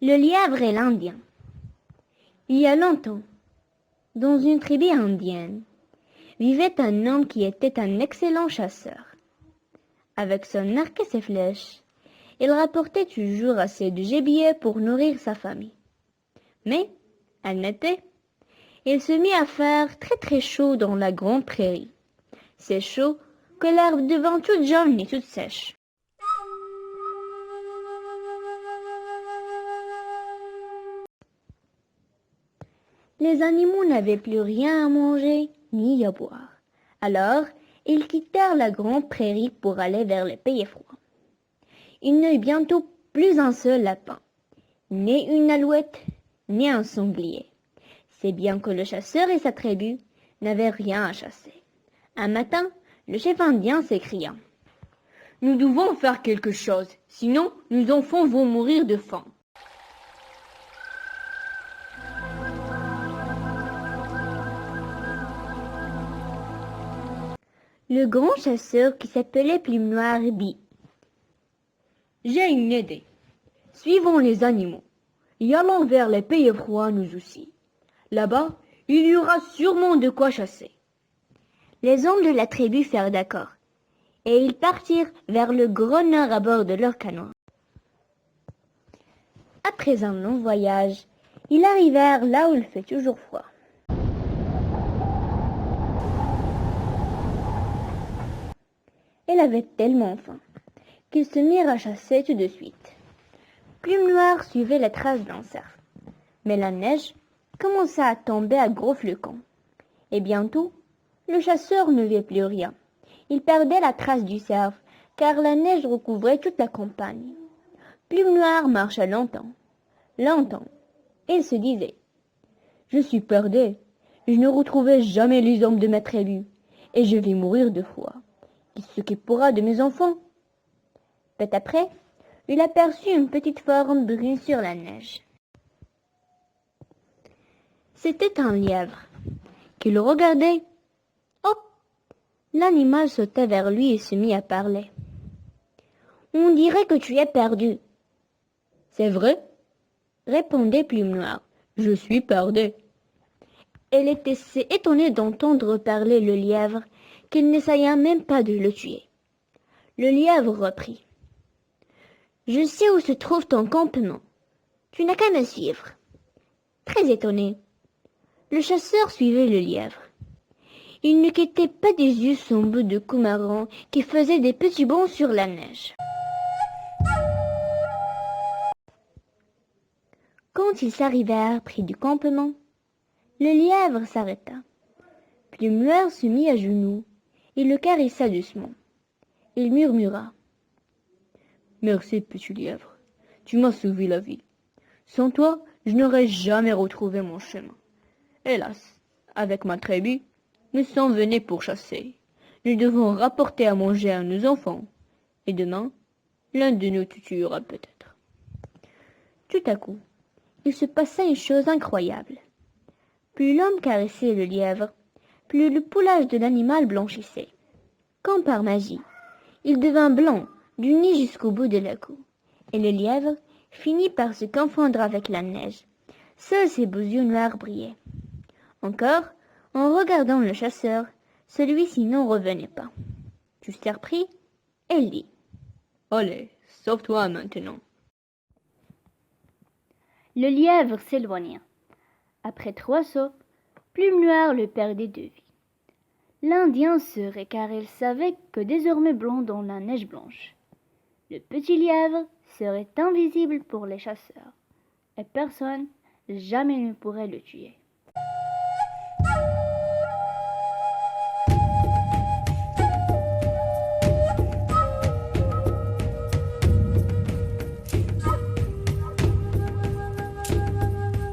Le lièvre et l'Indien. Il y a longtemps, dans une tribu indienne, vivait un homme qui était un excellent chasseur. Avec son arc et ses flèches, il rapportait toujours assez de gibier pour nourrir sa famille. Mais, un été, il se mit à faire très très chaud dans la grande prairie. C'est chaud que l'herbe devint toute jaune et toute sèche. Les animaux n'avaient plus rien à manger ni à boire. Alors, ils quittèrent la grande prairie pour aller vers les pays froids. Il n'y eut bientôt plus un seul lapin, ni une alouette, ni un sanglier. C'est bien que le chasseur et sa tribu n'avaient rien à chasser. Un matin, le chef indien s'écria: « Nous devons faire quelque chose, sinon nos enfants vont mourir de faim. » Le grand chasseur qui s'appelait Plume Noire dit: « J'ai une idée. Suivons les animaux et allons vers les pays froids nous aussi. Là-bas, il y aura sûrement de quoi chasser. » Les hommes de la tribu furent d'accord, et ils partirent vers le grand nord à bord de leur canot. Après un long voyage, ils arrivèrent là où il fait toujours froid. Elle avait tellement faim qu'ils se mirent à chasser tout de suite. Plume Noire suivait la trace d'un cerf, mais la neige commença à tomber à gros flocons. Et bientôt, le chasseur ne vit plus rien. Il perdait la trace du cerf, car la neige recouvrait toute la campagne. Plume Noire marcha longtemps, longtemps. Il se disait: « Je suis perdu. Je ne retrouvais jamais les hommes de ma tribu, et je vais mourir de froid. Qui s'occupera de mes enfants ?» Peu après, il aperçut une petite forme brune sur la neige. C'était un lièvre qui le regardait. Oh! L'animal sauta vers lui et se mit à parler. « On dirait que tu es perdu. »« C'est vrai, » répondait Plume Noire. « Je suis perdu. » Elle était si étonnée d'entendre parler le lièvre qu'elle n'essaya même pas de le tuer. Le lièvre reprit: « Je sais où se trouve ton campement. Tu n'as qu'à me suivre. » Très étonné, le chasseur suivait le lièvre. Il ne quittait pas des yeux son bout de cou marron qui faisait des petits bonds sur la neige. Quand ils arrivèrent près du campement, le lièvre s'arrêta. Plume Noire se mit à genoux et le caressa doucement. Il murmura: « Merci, petit lièvre, tu m'as sauvé la vie. Sans toi, je n'aurais jamais retrouvé mon chemin. Hélas, avec ma tribu, nous sommes venus pour chasser. Nous devons rapporter à manger à nos enfants. Et demain, l'un de nous tuera peut-être. » Tout à coup, il se passa une chose incroyable. Plus l'homme caressait le lièvre, plus le pelage de l'animal blanchissait. Comme par magie, il devint blanc du nez jusqu'au bout de la queue, et le lièvre finit par se confondre avec la neige. Seuls ses beaux yeux noirs brillaient. Encore, en regardant le chasseur, celui-ci n'en revenait pas. Tout surpris, elle dit: « Allez, sauve-toi maintenant. » Le lièvre s'éloigna. Après 3 sauts, Plume Noire le perdait de vue. L'Indien serait car il savait que désormais blond dans la neige blanche. Le petit lièvre serait invisible pour les chasseurs, et personne jamais ne pourrait le tuer.